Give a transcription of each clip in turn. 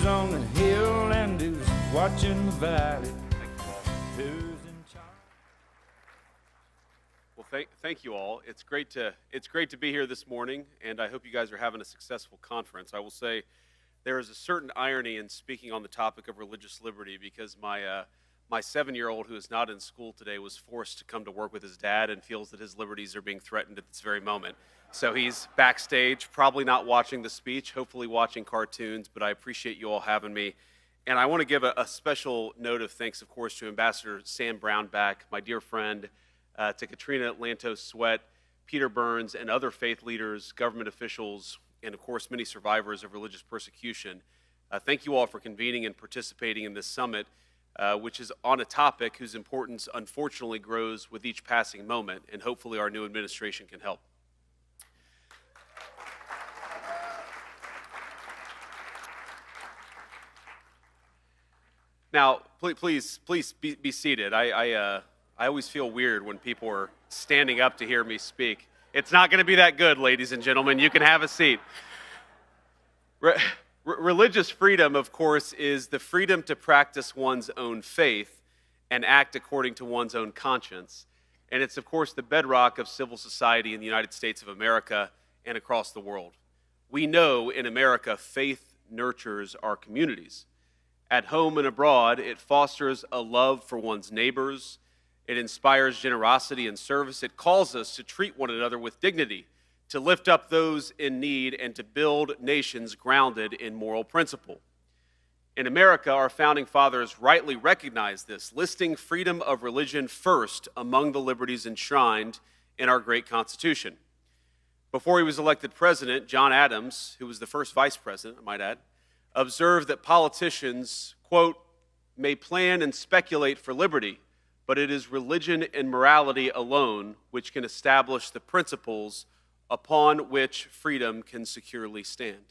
who's on the hill and who's watching the valley. Who's in charge? Well, thank you all. It's great to be here this morning, and I hope you guys are having a successful conference. I will say there is a certain irony in speaking on the topic of religious liberty because my 7-year-old who is not in school today was forced to come to work with his dad and feels that his liberties are being threatened at this very moment. So he's backstage, probably not watching the speech, hopefully watching cartoons, but I appreciate you all having me. And I want to give a special note of thanks, of course, to Ambassador Sam Brownback, my dear friend, to Katrina Lantos Sweat, Peter Burns, and other faith leaders, government officials, and of course, many survivors of religious persecution. Thank you all for convening and participating in this summit, which is on a topic whose importance unfortunately grows with each passing moment, and hopefully our new administration can help. Now, please be seated. I always feel weird when people are standing up to hear me speak. It's not going to be that good, ladies and gentlemen. You can have a seat. Religious freedom, of course, is the freedom to practice one's own faith and act according to one's own conscience. And it's, of course, the bedrock of civil society in the United States of America and across the world. We know in America, faith nurtures our communities. At home and abroad, it fosters a love for one's neighbors. It inspires generosity and service. It calls us to treat one another with dignity, to lift up those in need, and to build nations grounded in moral principle. In America, our founding fathers rightly recognized this, listing freedom of religion first among the liberties enshrined in our great Constitution. Before he was elected president, John Adams, who was the first vice president, I might add, observed that politicians, quote, may plan and speculate for liberty, but it is religion and morality alone which can establish the principles upon which freedom can securely stand.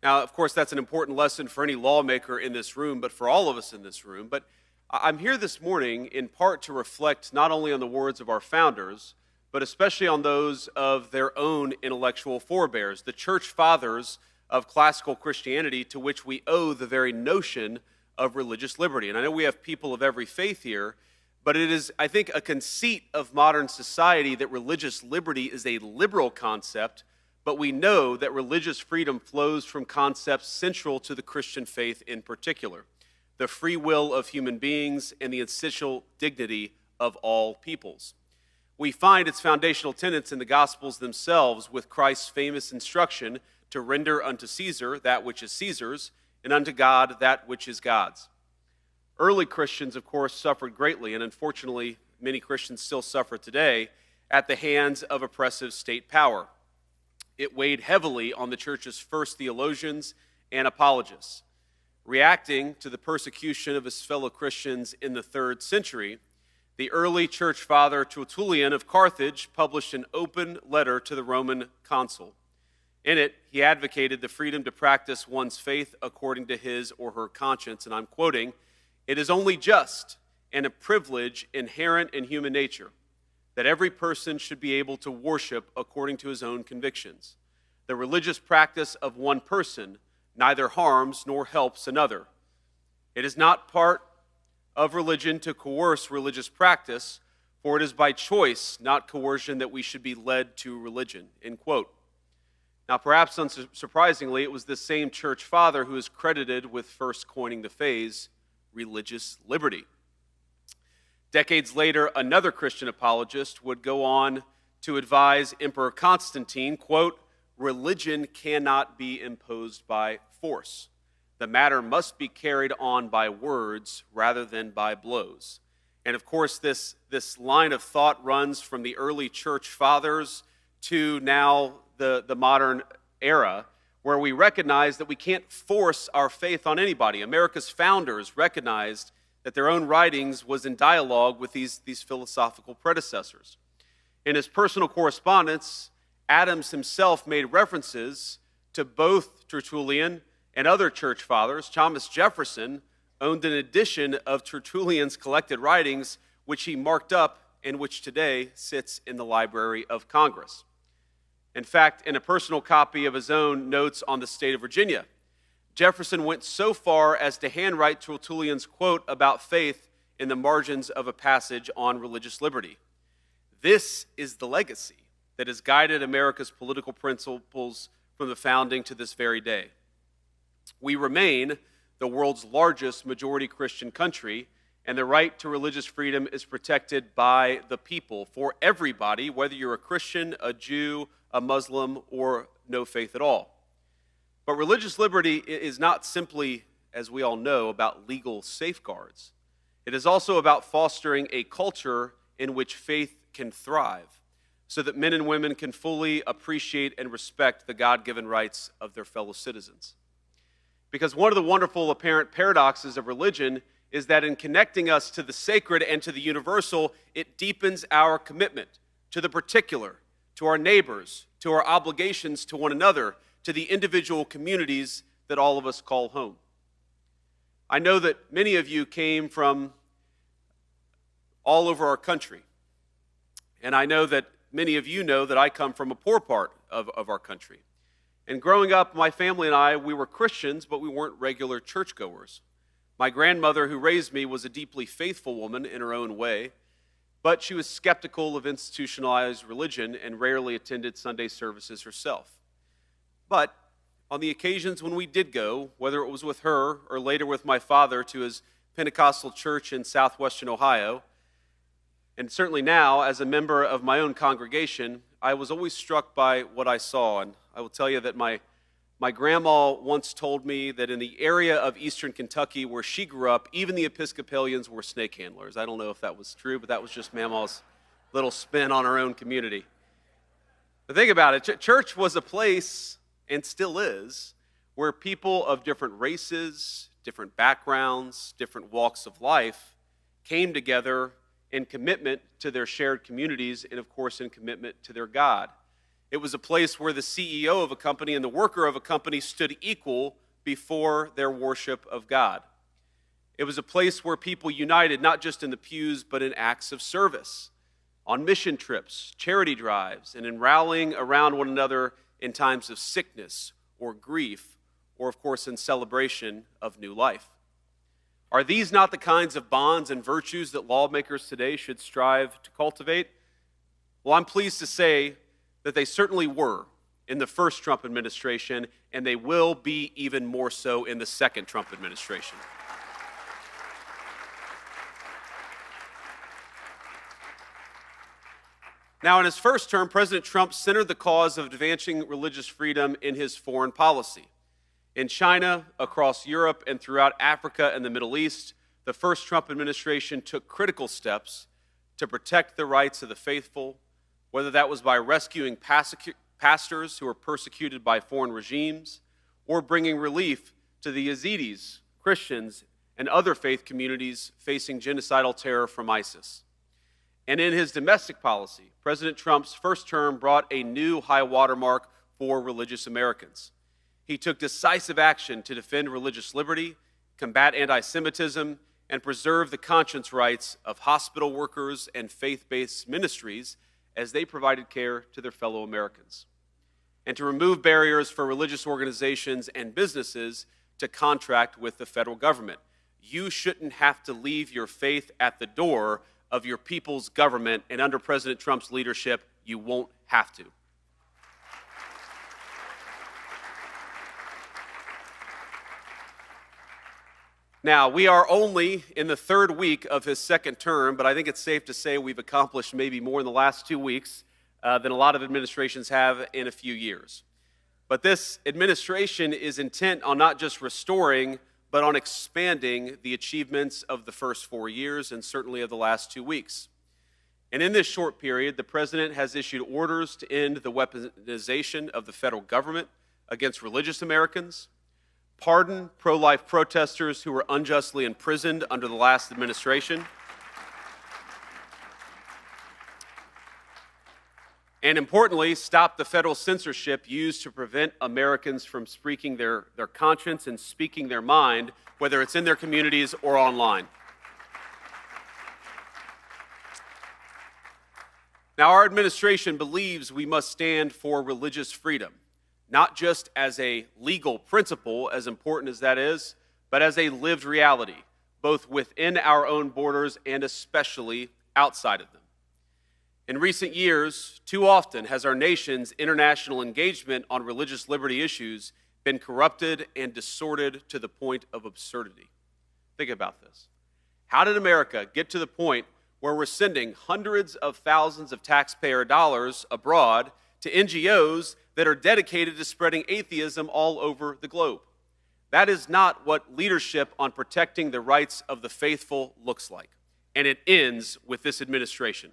Now, of course, that's an important lesson for any lawmaker in this room, but for all of us in this room. But I'm here this morning in part to reflect not only on the words of our founders, but especially on those of their own intellectual forebears, the church fathers of classical Christianity, to which we owe the very notion of religious liberty. And I know we have people of every faith here, but it is, I think, a conceit of modern society that religious liberty is a liberal concept, but we know that religious freedom flows from concepts central to the Christian faith in particular, the free will of human beings and the essential dignity of all peoples. We find its foundational tenets in the Gospels themselves, with Christ's famous instruction to render unto Caesar that which is Caesar's, and unto God that which is God's. Early Christians, of course, suffered greatly, and unfortunately, many Christians still suffer today at the hands of oppressive state power. It weighed heavily on the church's first theologians and apologists. Reacting to the persecution of his fellow Christians in the 3rd century, the early church father Tertullian of Carthage published an open letter to the Roman consul. In it, he advocated the freedom to practice one's faith according to his or her conscience, and I'm quoting, "It is only just and a privilege inherent in human nature that every person should be able to worship according to his own convictions. The religious practice of one person neither harms nor helps another. It is not part of religion to coerce religious practice, for it is by choice, not coercion, that we should be led to religion," end quote. Now, perhaps unsurprisingly, it was this same church father who is credited with first coining the phrase religious liberty. Decades later, another Christian apologist would go on to advise Emperor Constantine, quote, "Religion cannot be imposed by force. The matter must be carried on by words rather than by blows." And of course, this line of thought runs from the early church fathers to now the modern era, where we recognize that we can't force our faith on anybody. America's founders recognized that their own writings was in dialogue with these philosophical predecessors. In his personal correspondence, Adams himself made references to both Tertullian and other church fathers. Thomas Jefferson owned an edition of Tertullian's collected writings, which he marked up and which today sits in the Library of Congress. In fact, in a personal copy of his own notes on the state of Virginia, Jefferson went so far as to handwrite Tertullian's quote about faith in the margins of a passage on religious liberty. This is the legacy that has guided America's political principles from the founding to this very day. We remain the world's largest majority Christian country, and the right to religious freedom is protected by the people for everybody, whether you're a Christian, a Jew, a Muslim, or no faith at all. But religious liberty is not simply, as we all know, about legal safeguards. It is also about fostering a culture in which faith can thrive, so that men and women can fully appreciate and respect the God-given rights of their fellow citizens. Because one of the wonderful apparent paradoxes of religion is that in connecting us to the sacred and to the universal, it deepens our commitment to the particular, to our neighbors, to our obligations to one another, to the individual communities that all of us call home. I know that many of you came from all over our country, and I know that many of you know that I come from a poor part of our country. And growing up, my family and I, we were Christians, but we weren't regular churchgoers. My grandmother, who raised me, was a deeply faithful woman in her own way, but she was skeptical of institutionalized religion and rarely attended Sunday services herself. But on the occasions when we did go, whether it was with her or later with my father to his Pentecostal church in southwestern Ohio, and certainly now as a member of my own congregation, I was always struck by what I saw. And I will tell you that my grandma once told me that in the area of eastern Kentucky where she grew up, even the Episcopalians were snake handlers. I don't know if that was true, but that was just Mama's little spin on her own community. But think about it. Church was a place, and still is, where people of different races, different backgrounds, different walks of life came together in commitment to their shared communities and, of course, in commitment to their God. It was a place where the CEO of a company and the worker of a company stood equal before their worship of God. It was a place where people united not just in the pews, but in acts of service, on mission trips, charity drives, and in rallying around one another in times of sickness or grief, or, of course, in celebration of new life. Are these not the kinds of bonds and virtues that lawmakers today should strive to cultivate? Well, I'm pleased to say that they certainly were in the first Trump administration, and they will be even more so in the second Trump administration. Now, in his first term, President Trump centered the cause of advancing religious freedom in his foreign policy. In China, across Europe, and throughout Africa and the Middle East, the first Trump administration took critical steps to protect the rights of the faithful, whether that was by rescuing pastors who were persecuted by foreign regimes, or bringing relief to the Yazidis, Christians, and other faith communities facing genocidal terror from ISIS. And in his domestic policy, President Trump's first term brought a new high watermark for religious Americans. He took decisive action to defend religious liberty, combat anti-Semitism, and preserve the conscience rights of hospital workers and faith-based ministries as they provided care to their fellow Americans, and to remove barriers for religious organizations and businesses to contract with the federal government. You shouldn't have to leave your faith at the door of your people's government, and under President Trump's leadership, you won't have to. Now, we are only in the third week of his second term, but I think it's safe to say we've accomplished maybe more in the last 2 weeks than a lot of administrations have in a few years. But this administration is intent on not just restoring, but on expanding the achievements of the first 4 years and certainly of the last 2 weeks. And in this short period, the president has issued orders to end the weaponization of the federal government against religious Americans, pardon pro-life protesters who were unjustly imprisoned under the last administration, and importantly, stop the federal censorship used to prevent Americans from speaking their conscience and speaking their mind, whether it's in their communities or online. Now, our administration believes we must stand for religious freedom, not just as a legal principle, as important as that is, but as a lived reality, both within our own borders and especially outside of them. In recent years, too often has our nation's international engagement on religious liberty issues been corrupted and distorted to the point of absurdity. Think about this. How did America get to the point where we're sending hundreds of thousands of taxpayer dollars abroad to NGOs that are dedicated to spreading atheism all over the globe? That is not what leadership on protecting the rights of the faithful looks like. And it ends with this administration.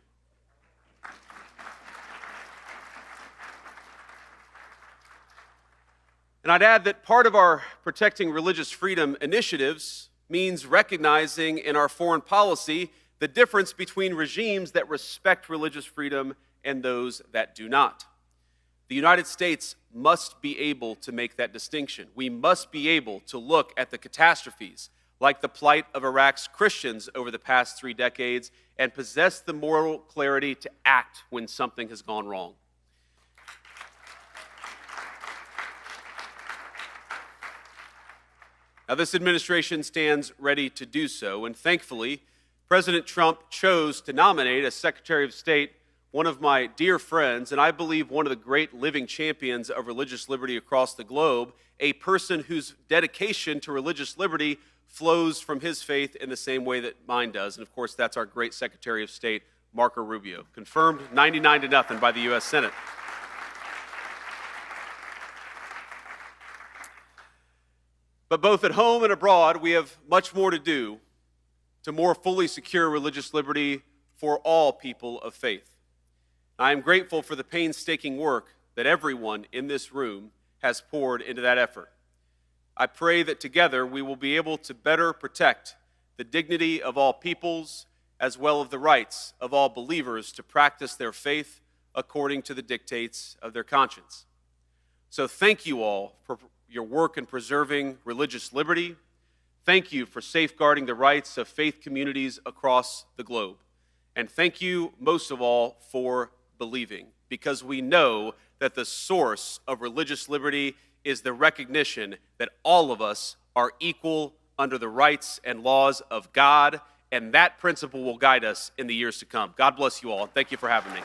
And I'd add that part of our protecting religious freedom initiatives means recognizing in our foreign policy the difference between regimes that respect religious freedom and those that do not. The United States must be able to make that distinction. We must be able to look at the catastrophes, like the plight of Iraq's Christians over the past 3 decades, and possess the moral clarity to act when something has gone wrong. Now, this administration stands ready to do so, and thankfully, President Trump chose to nominate as Secretary of State one of my dear friends, and I believe one of the great living champions of religious liberty across the globe, a person whose dedication to religious liberty flows from his faith in the same way that mine does. And of course, that's our great Secretary of State, Marco Rubio, confirmed 99-0 by the U.S. Senate. But both at home and abroad, we have much more to do to more fully secure religious liberty for all people of faith. I am grateful for the painstaking work that everyone in this room has poured into that effort. I pray that together we will be able to better protect the dignity of all peoples as well as the rights of all believers to practice their faith according to the dictates of their conscience. So thank you all for your work in preserving religious liberty. Thank you for safeguarding the rights of faith communities across the globe. And thank you most of all for believing, because we know that the source of religious liberty is the recognition that all of us are equal under the rights and laws of God, and that principle will guide us in the years to come. God bless you all, and thank you for having me.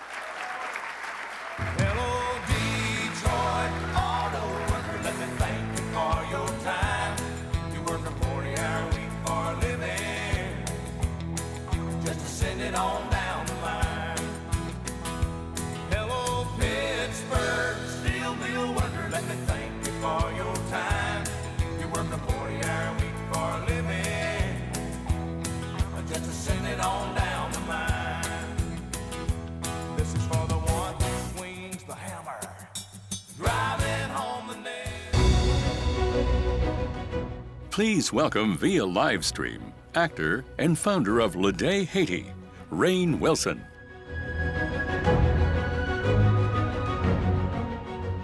Please welcome via live stream actor and founder of Lede Haiti, Rainn Wilson.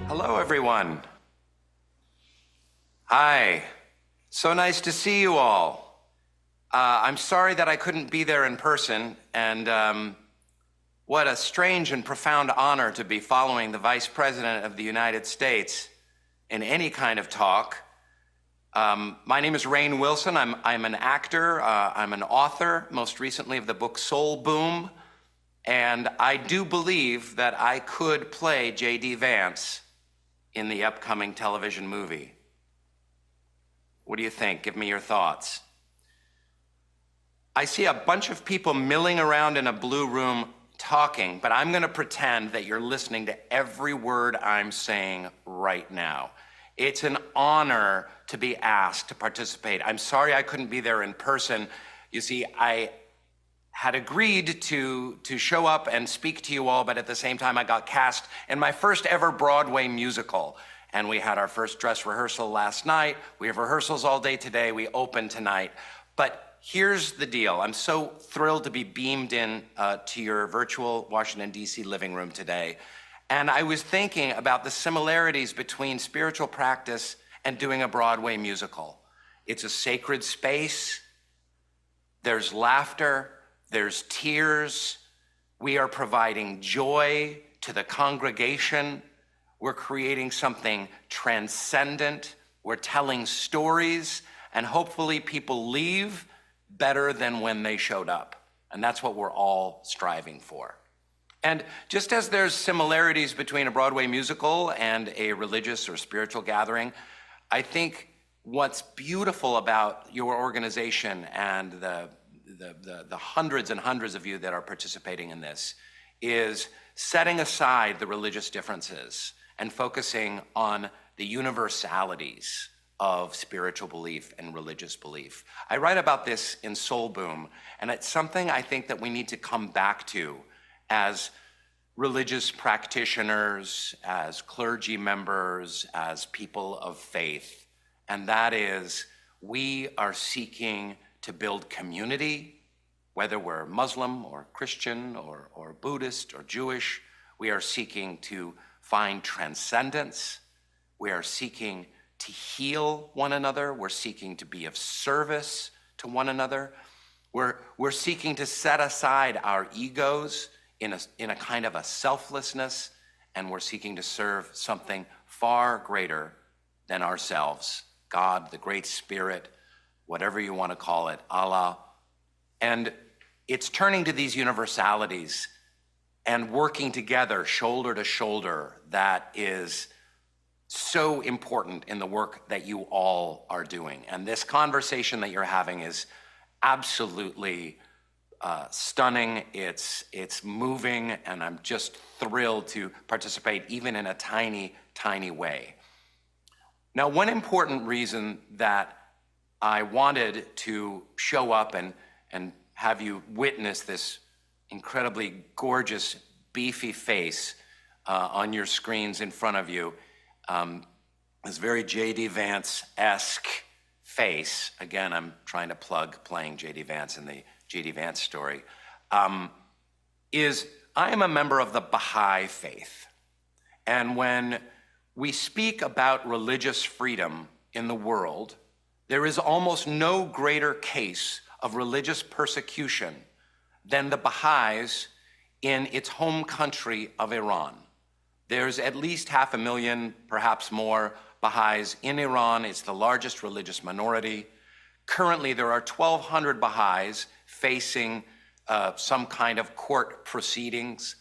Hello, everyone. Hi. So nice to see you all. I'm sorry that I couldn't be there in person, and what a strange and profound honor to be following the Vice President of the United States in any kind of talk. My name is Rainn Wilson. I'm an actor. I'm an author, most recently of the book Soul Boom. And I do believe that I could play J.D. Vance in the upcoming television movie. What do you think? Give me your thoughts. I see a bunch of people milling around in a blue room talking, but I'm going to pretend that you're listening to every word I'm saying right now. It's an honor to be asked to participate. I'm sorry I couldn't be there in person. You see, I had agreed to show up and speak to you all, but at the same time I got cast in my first ever Broadway musical. And we had our first dress rehearsal last night. We have rehearsals all day today. We open tonight. But here's the deal. I'm so thrilled to be beamed in to your virtual Washington, D.C. living room today. And I was thinking about the similarities between spiritual practice and doing a Broadway musical. It's a sacred space. There's laughter. There's tears. We are providing joy to the congregation. We're creating something transcendent. We're telling stories, and hopefully people leave better than when they showed up. And that's what we're all striving for. And just as there's similarities between a Broadway musical and a religious or spiritual gathering, I think what's beautiful about your organization and the hundreds and hundreds of you that are participating in this is setting aside the religious differences and focusing on the universalities of spiritual belief and religious belief. I write about this in Soul Boom, and it's something I think that we need to come back to as religious practitioners, as clergy members, as people of faith. And that is, we are seeking to build community, whether we're Muslim or Christian or Buddhist or Jewish. We are seeking to find transcendence. We are seeking to heal one another. We're seeking to be of service to one another. We're seeking to set aside our egos in a kind of a selflessness, and we're seeking to serve something far greater than ourselves, God, the Great Spirit, whatever you want to call it, Allah. And it's turning to these universalities and working together shoulder to shoulder that is so important in the work that you all are doing. And this conversation that you're having is absolutely stunning. It's moving, and I'm just thrilled to participate even in a tiny, tiny way. Now, one important reason that I wanted to show up and have you witness this incredibly gorgeous, beefy face on your screens in front of you, this very J.D. Vance-esque face. Again, I'm trying to plug playing J.D. Vance in the J.D. Vance story, is I am a member of the Baha'i faith. And when we speak about religious freedom in the world, there is almost no greater case of religious persecution than the Baha'is in its home country of Iran. There's at least 500,000, perhaps more, Baha'is in Iran. It's the largest religious minority. Currently, there are 1,200 Baha'is facing some kind of court proceedings.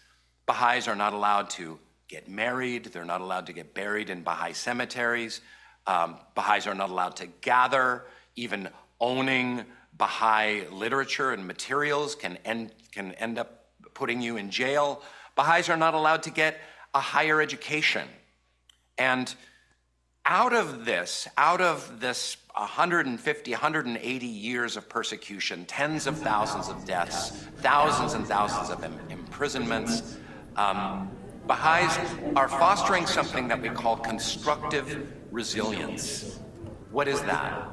Baha'is are not allowed to get married. They're not allowed to get buried in Baha'i cemeteries. Baha'is are not allowed to gather. Even owning Baha'i literature and materials can end up putting you in jail. Baha'is are not allowed to get a higher education. And out of this 150, 180 years of persecution, tens of thousands of deaths, thousands and thousands of imprisonments, Baha'is are fostering something that we call constructive resilience. What is that?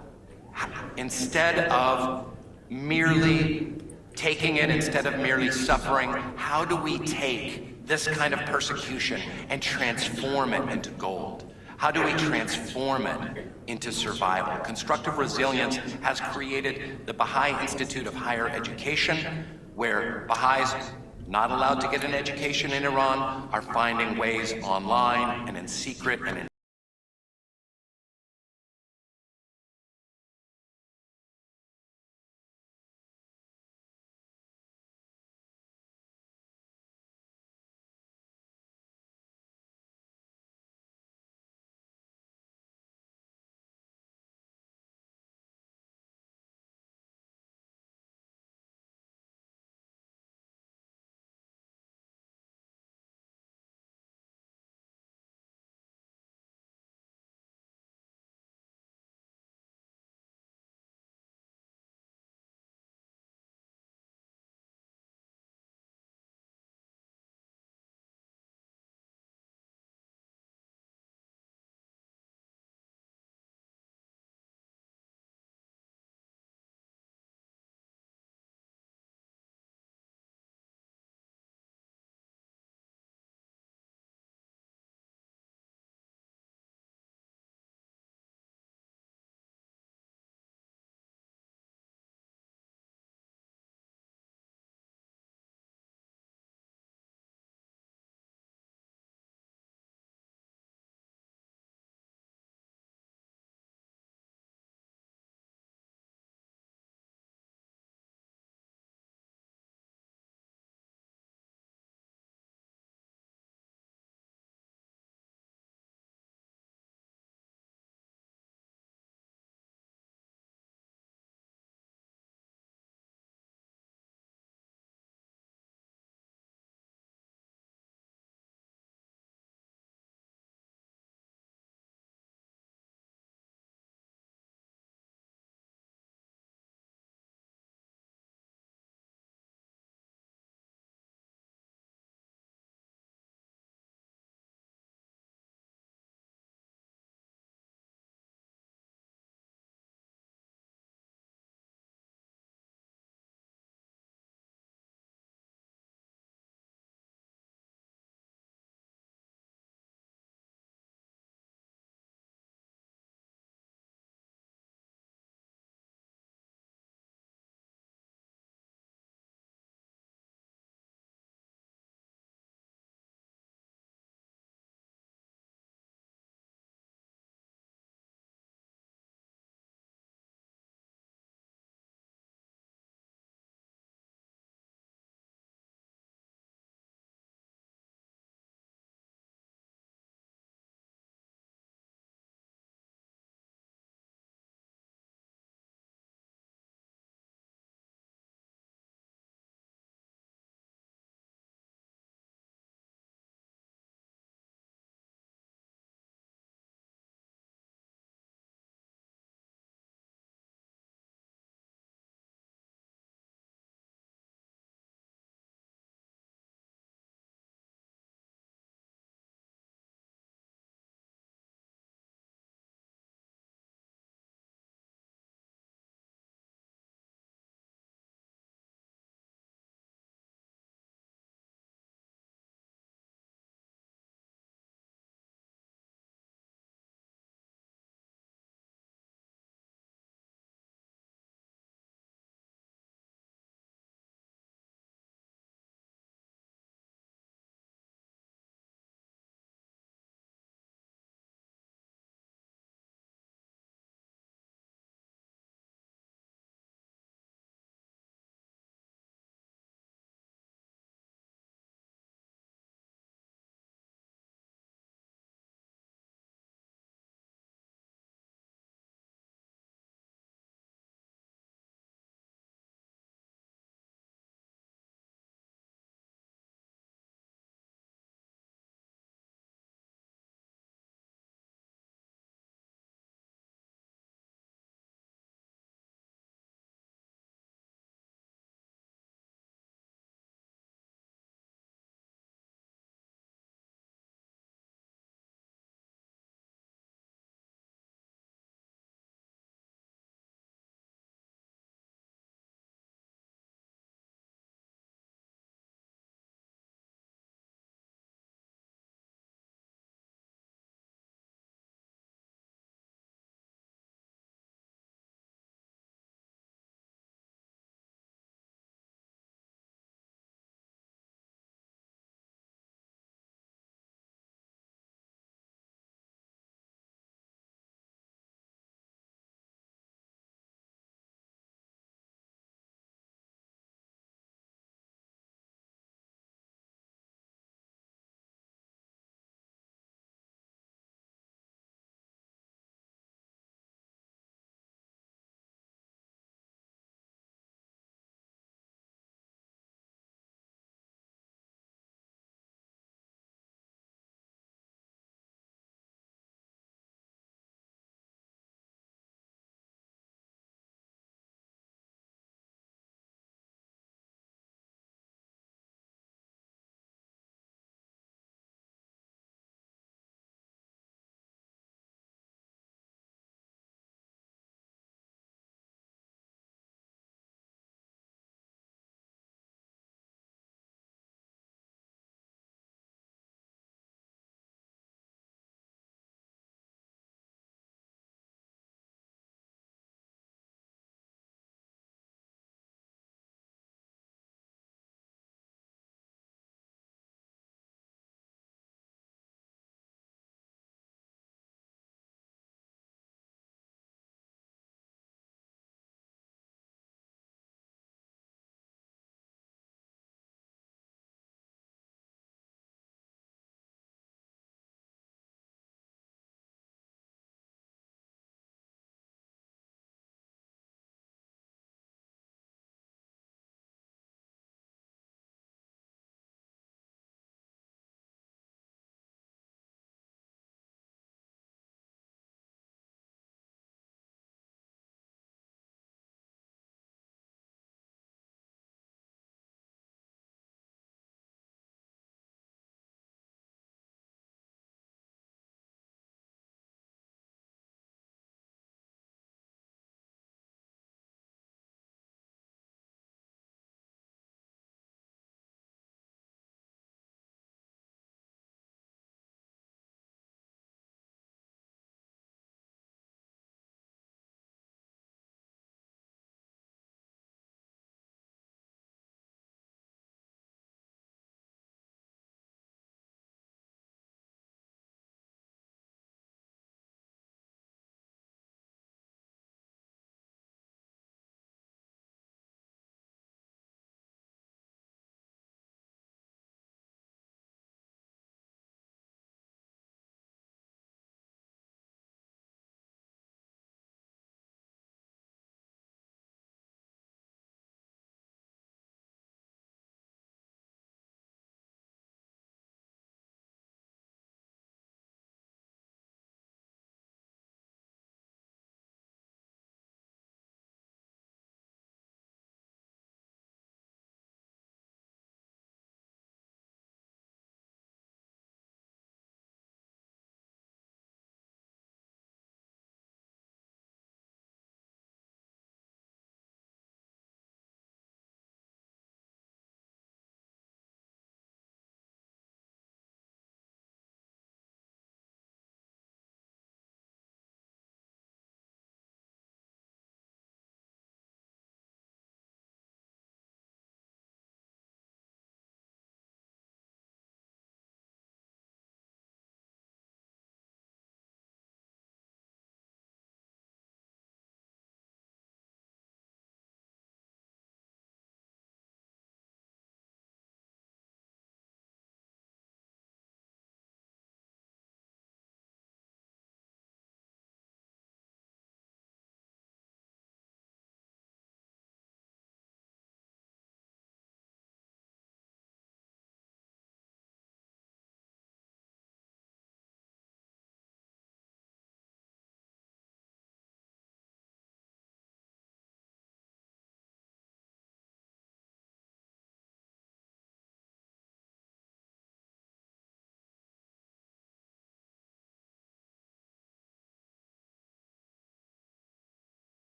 Instead of merely taking it, instead of merely suffering, how do we take this kind of persecution and transform it into gold? How do we transform it into survival? Constructive resilience has created the Baha'i Institute of Higher Education, where Baha'is not allowed to get an education in Iran are finding ways online and in secret and in